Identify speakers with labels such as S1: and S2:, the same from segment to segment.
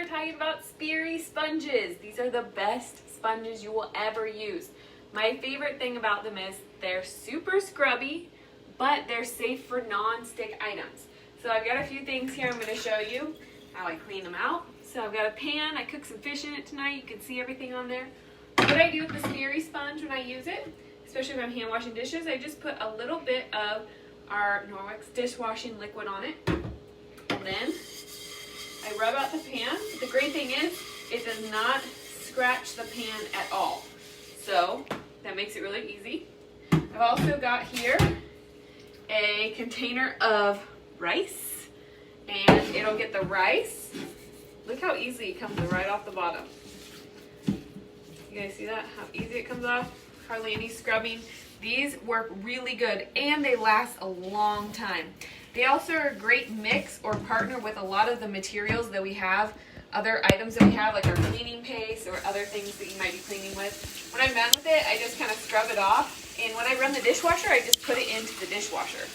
S1: talking about Spirisponges. These are the best sponges you will ever use. My favorite thing about them is they're super scrubby, but they're safe for non-stick items. So I've got a few things here I'm going to show you how I clean them out. So I've got a pan. I cooked some fish in it tonight. You can see everything on there. What I do with the Spirisponge when I use it, especially if I'm hand washing dishes, I just put a little bit of our Norwex dishwashing liquid on it. And then I rub out the pan. The great thing is it does not scratch the pan at all. So that makes it really easy. I've also got here a container of rice, and it'll get the rice. Look how easy it comes right off the bottom. You guys see that? How easy it comes off? Hardly any scrubbing. These work really good and they last a long time. They also are a great mix or partner with a lot of the materials that we have, other items that we have, like our cleaning paste or other things that you might be cleaning with. When I'm done with it, I just kind of scrub it off, and when I run the dishwasher, I just put it into the dishwasher.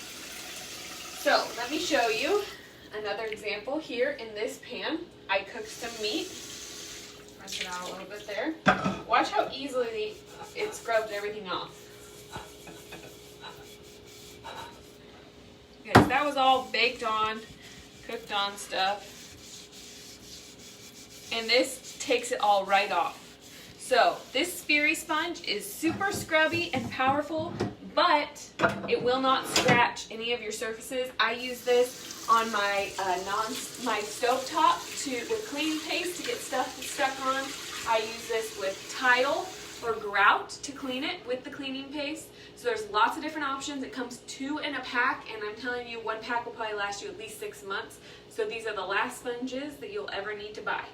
S1: So let me show you another example. Here in this pan, I cooked some meat. Rinse it out a little bit there. Watch how easily it scrubs everything off. Okay, so that was all baked on, cooked on stuff. And this takes it all right off. So this Spirisponge is super scrubby and powerful, but it will not scratch any of your surfaces. I use this on my my stove top with cleaning paste to get stuff that's stuck on. I use this with tile or grout to clean it with the cleaning paste. So there's lots of different options. It comes 2 in a pack, and I'm telling you, 1 pack will probably last you at least 6 months. So these are the last sponges that you'll ever need to buy.